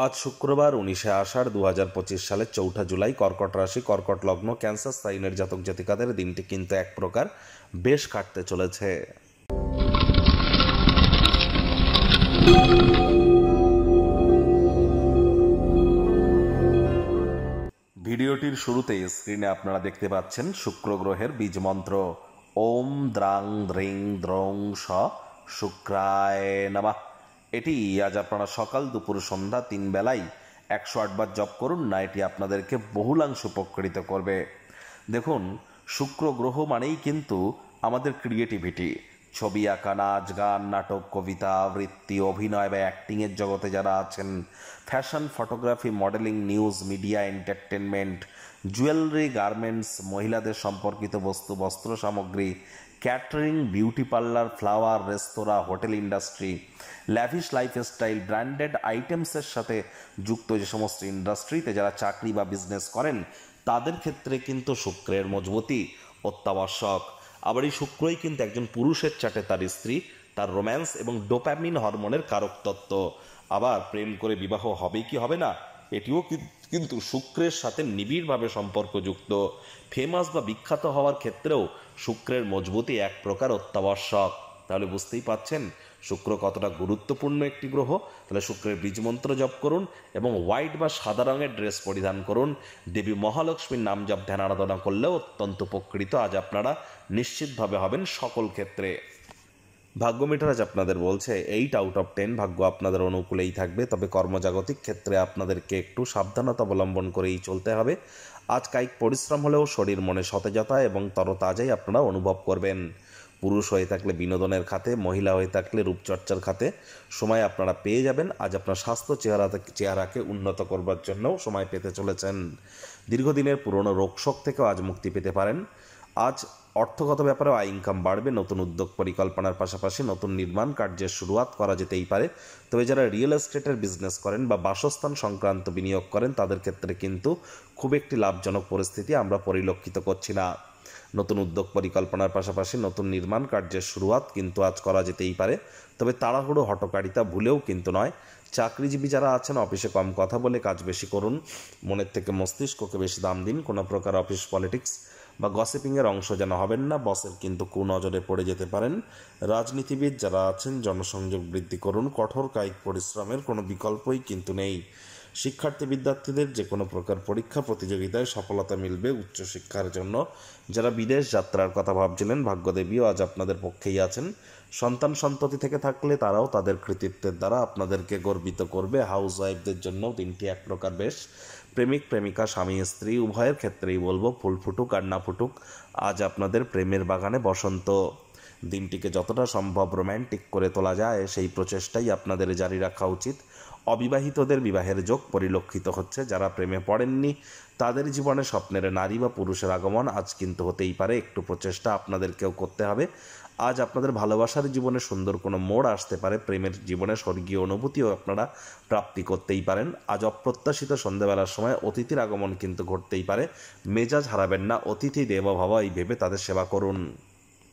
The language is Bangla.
আজ শুক্রবার 19শে আষাঢ় 2025 সালের 4 জুলাই কর্কট রাশি, কর্কট লগ্ন, ক্যান্সার সাইনের জাতক জাতিকাদের দিনটি কিন্তু এক প্রকার বেশ কাটতে চলেছে। ভিডিওটির শুরুতে স্ক্রিনে আপনারা দেখতে পাচ্ছেন শুক্র গ্রহের বীজ মন্ত্র ওম দ্রাং দ্রিং দ্রং স শুক্রায় নমঃ। এটি আজ আপনারা সকাল দুপুর সন্ধ্যা 3 বেলায় 108 বার জপ করুন না, এটি আপনাদেরকে বহুলাংশ উপকৃত করবে। দেখুন, শুক্র গ্রহ মানেই কিন্তু আমাদের ক্রিয়েটিভিটি। ছবি আঁকা, নাচ গান, নাটক, কবিতা আবৃত্তি, অভিনয় বা অ্যাক্টিংয়ের জগতে যারা আছেন, fashion, photography, modeling, news, media, entertainment, jewellery, garments, মহিলাদের সম্পর্কিত বস্তু, বস্ত্র সামগ্রী, catering, beauty parlour, flower, restaurant, hotel industry, lavish lifestyle, branded আইটেমসের সাথে যুক্ত যে সমস্ত ইন্ডাস্ট্রিতে যারা চাকরি বা বিজনেস করেন, তাদের ক্ষেত্রে কিন্তু শুক্রের মজবুতি অত্যাবশ্যক। আবার এই শুক্রই কিন্তু একজন পুরুষের চাটে তার স্ত্রী, তার রোম্যান্স এবং ডোপামিন হরমোনের কারক তত্ত্ব। আবার প্রেম করে বিবাহ হবে কি হবে না, এটিও কিন্তু শুক্রের সাথে নিবিড়ভাবে সম্পর্কযুক্ত। ফেমাস বা বিখ্যাত হওয়ার ক্ষেত্রেও শুক্রের মজবুতি এক প্রকার অত্যাবশ্যক। তাহলে বুঝতেই পাচ্ছেন শুক্র কতটা গুরুত্বপূর্ণ একটি গ্রহ। তাহলে শুক্রের বীজমন্ত্র জপ করুন এবং হোয়াইট বা সাদা রঙের ড্রেস পরিধান করুন। দেবী মহালক্ষ্মীর নাম জপ ধ্যান আরাধনা করলেও অত্যন্ত উপকৃত আজ আপনারা নিশ্চিতভাবে হবেন সকল ক্ষেত্রে। ভাগ্য মিটার আজ আপনাদের বলছে 8 আউট অফ 10 ভাগ্য আপনাদের অনুকূলেই থাকবে, তবে কর্মজাগতিক ক্ষেত্রে আপনাদেরকে একটু সাবধানতা অবলম্বন করেই চলতে হবে। আজ কায়িক পরিশ্রম হলেও শরীর মনে সতেজতা এবং তরতাজাই আপনারা অনুভব করবেন। পুরুষ হয়ে থাকলে বিনোদনের খাতে, মহিলা হয়ে থাকলে রূপচর্চার খাতে সময় আপনারা পেয়ে যাবেন। আজ আপনার স্বাস্থ্য চেহারাকে উন্নত করবার জন্যও সময় পেতে চলেছেন। দীর্ঘদিনের পুরনো রোগশোক থেকেও আজ মুক্তি পেতে পারেন। আজ অর্থগত ব্যাপারেও আয় ইনকাম বাড়বে। নতুন উদ্যোগ পরিকল্পনার পাশাপাশি নতুন নির্মাণ কার্যের শুরুয়াত করা যেতেই পারে। তবে যারা রিয়েল এস্টেটের বিজনেস করেন বা বাসস্থান সংক্রান্ত বিনিয়োগ করেন, তাদের ক্ষেত্রে কিন্তু খুব একটি লাভজনক পরিস্থিতি আমরা পরিলক্ষিত করছি না। নতুন উদ্যোগ পরিকল্পনার পাশাপাশি নতুন নির্মাণ কার্যের শুরুয়াত কিন্তু আজ করা যেতেই পারে, তবে তাড়াহুড়ো হঠকারিতা ভুলেও কিন্তু নয়। চাকরিজীবী যারা আছেন, অফিসে কম কথা বলে কাজ বেশি করুন, মনের থেকে মস্তিষ্ককে বেশি দাম দিন। কোনো প্রকার অফিস পলিটিক্স বা গসিপিংয়ের অংশ যেন হবেন না, বসের কিন্তু কুনজরে পড়ে যেতে পারেন। রাজনীতিবিদ যারা আছেন, জনসংযোগ বৃদ্ধি করুন। কঠোর কায়িক পরিশ্রমের কোনো বিকল্পই কিন্তু নেই। শিক্ষার্থী বিদ্যার্থীদের যে কোনো প্রকার পরীক্ষা প্রতিযোগিতায় সফলতা মিলবে উচ্চশিক্ষার জন্য। যারা বিদেশ যাত্রার কথা ভাবছিলেন, ভাগ্যদেবীও আজ আপনাদের পক্ষেই আছেন। সন্তান সন্ততি থেকে থাকলে তারাও তাদের কৃতিত্বের দ্বারা আপনাদেরকে গর্বিত করবে। হাউস ওয়াইফদের জন্য দিনটি এক প্রকার বেশ। প্রেমিক প্রেমিকা, স্বামী স্ত্রী উভয়ের ক্ষেত্রেই বলবো, ফুল ফুটুক আর না ফুটুক, আজ আপনাদের প্রেমের বাগানে বসন্ত। দিনটিকে যতটা সম্ভব রোম্যান্টিক করে তোলা যায় সেই প্রচেষ্টাই আপনাদের জারি রাখা উচিত। অবিবাহিতদের বিবাহের যোগ পরিলক্ষিত হচ্ছে। যারা প্রেমে পড়েননি তাদের জীবনে স্বপ্নের নারী বা পুরুষের আগমন আজ কিন্তু হতেই পারে। একটু প্রচেষ্টা আপনাদেরকেও করতে হবে। আজ আপনাদের ভালোবাসার জীবনে সুন্দর কোনো মোড় আসতে পারে। প্রেমের জীবনে স্বর্গীয় অনুভূতিও আপনারা প্রাপ্তি করতেই পারেন। আজ অপ্রত্যাশিত সন্ধ্যাবেলার সময় অতিথির আগমন কিন্তু ঘটতেই পারে। মেজাজ হারাবেন না, অতিথি দেব ভাবা এই ভেবে তাদের সেবা করুন।